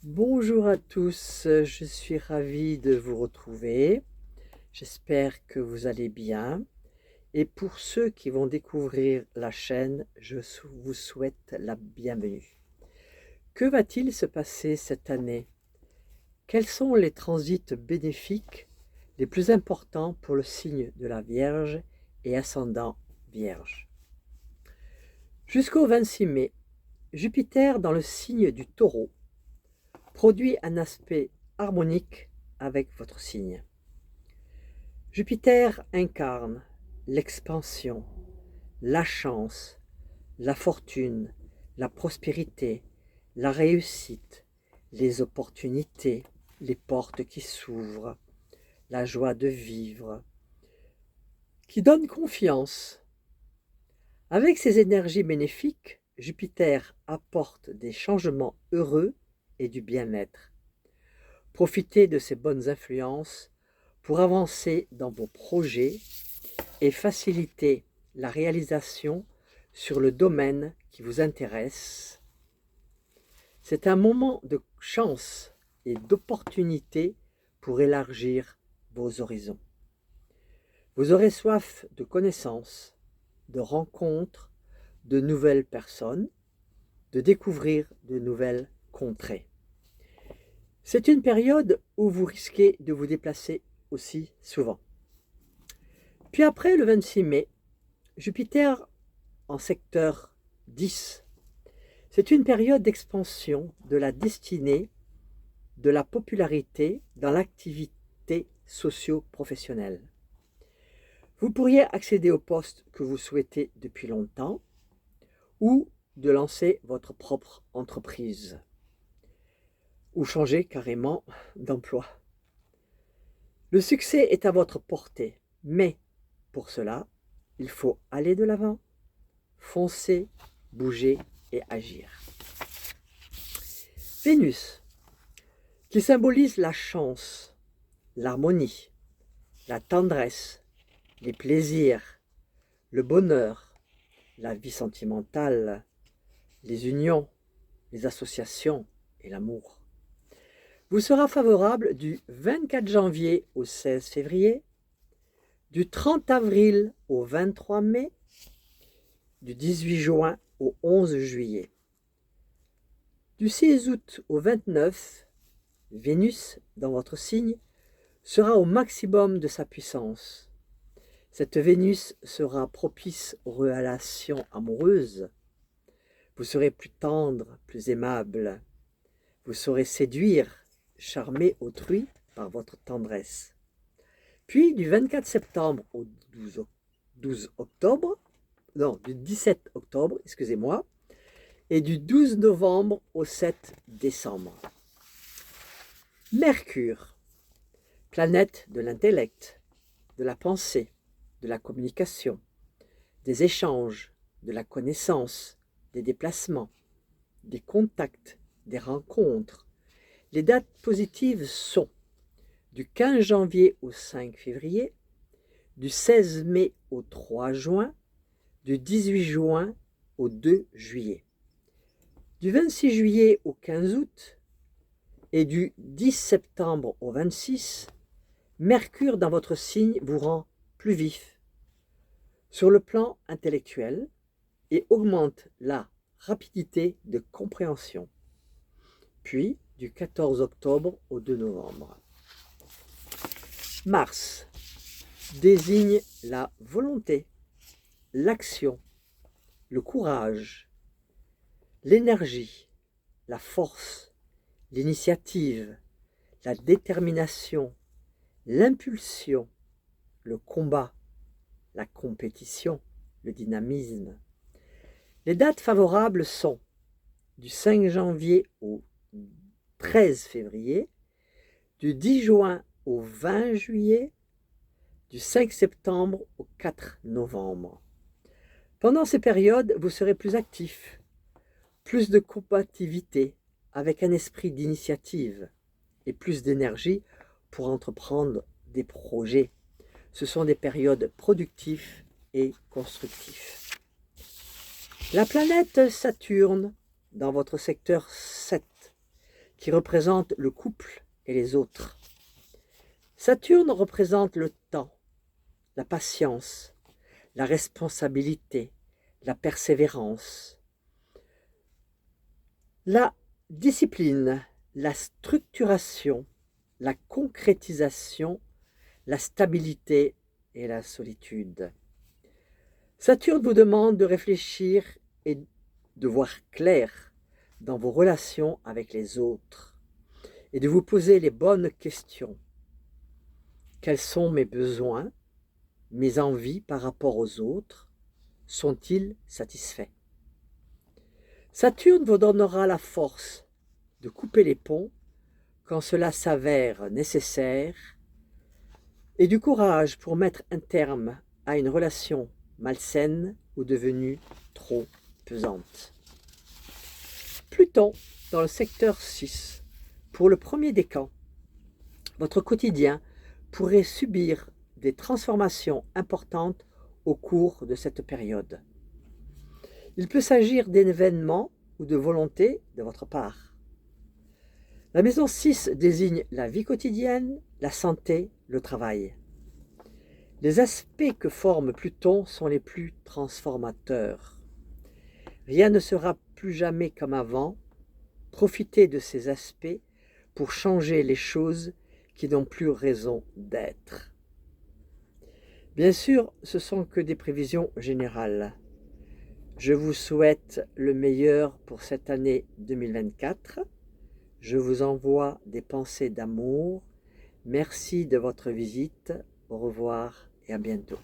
Bonjour à tous, je suis ravie de vous retrouver. J'espère que vous allez bien. Et pour ceux qui vont découvrir la chaîne, vous souhaite la bienvenue. Que va-t-il se passer cette année? Quels sont les transits bénéfiques les plus importants pour le signe de la Vierge et ascendant Vierge? Jusqu'au 26 mai, Jupiter dans le signe du Taureau produit un aspect harmonique avec votre signe. Jupiter incarne l'expansion, la chance, la fortune, la prospérité, la réussite, les opportunités, les portes qui s'ouvrent, la joie de vivre, qui donne confiance. Avec ses énergies bénéfiques, Jupiter apporte des changements heureux et du bien-être. Profitez de ces bonnes influences pour avancer dans vos projets et faciliter la réalisation sur le domaine qui vous intéresse. C'est un moment de chance et d'opportunité pour élargir vos horizons. Vous aurez soif de connaissances, de rencontres, de nouvelles personnes, de découvrir de nouvelles contrées. C'est une période où vous risquez de vous déplacer aussi souvent. Puis après le 26 mai, Jupiter en secteur 10. C'est une période d'expansion de la destinée, de la popularité dans l'activité socio-professionnelle. Vous pourriez accéder au poste que vous souhaitez depuis longtemps ou de lancer votre propre entreprise ou changer carrément d'emploi. Le succès est à votre portée, mais pour cela, il faut aller de l'avant, foncer, bouger et agir. Vénus, qui symbolise la chance, l'harmonie, la tendresse, les plaisirs, le bonheur, la vie sentimentale, les unions, les associations et l'amour, vous sera favorable du 24 janvier au 16 février, du 30 avril au 23 mai, du 18 juin au 11 juillet. Du 6 août au 29, Vénus, dans votre signe, sera au maximum de sa puissance. Cette Vénus sera propice aux relations amoureuses. Vous serez plus tendre, plus aimable. Vous saurez séduire, charmer autrui par votre tendresse. Puis du 24 septembre au 12 octobre, non, du 17 octobre, excusez-moi, et du 12 novembre au 7 décembre. Mercure, planète de l'intellect, de la pensée, de la communication, des échanges, de la connaissance, des déplacements, des contacts, des rencontres. Les dates positives sont du 15 janvier au 5 février, du 16 mai au 3 juin, du 18 juin au 2 juillet. Du 26 juillet au 15 août et du 10 septembre au 26, Mercure dans votre signe vous rend plus vif sur le plan intellectuel et augmente la rapidité de compréhension. Puis du 14 octobre au 2 novembre. Mars désigne la volonté, l'action, le courage, l'énergie, la force, l'initiative, la détermination, l'impulsion, le combat, la compétition, le dynamisme. Les dates favorables sont du 5 janvier au 13 février, du 10 juin au 20 juillet, du 5 septembre au 4 novembre. Pendant ces périodes, vous serez plus actif, plus de combativité, avec un esprit d'initiative et plus d'énergie pour entreprendre des projets. Ce sont des périodes productives et constructives. La planète Saturne, dans votre secteur 7, qui représente le couple et les autres. Saturne représente le temps, la patience, la responsabilité, la persévérance, la discipline, la structuration, la concrétisation, la stabilité et la solitude. Saturne vous demande de réfléchir et de voir clair dans vos relations avec les autres et de vous poser les bonnes questions. Quels sont mes besoins, mes envies par rapport aux autres? Sont-ils satisfaits? Saturne vous donnera la force de couper les ponts quand cela s'avère nécessaire et du courage pour mettre un terme à une relation malsaine ou devenue trop pesante. Pluton dans le secteur 6. Pour le premier décan, votre quotidien pourrait subir des transformations importantes au cours de cette période. Il peut s'agir d'événements ou de volontés de votre part. La maison 6 désigne la vie quotidienne, la santé, le travail. Les aspects que forme Pluton sont les plus transformateurs. Rien ne sera plus jamais comme avant. Profitez de ces aspects pour changer les choses qui n'ont plus raison d'être. Bien sûr, ce sont que des prévisions générales. Je vous souhaite le meilleur pour cette année 2024. Je vous envoie des pensées d'amour. Merci de votre visite. Au revoir et à bientôt.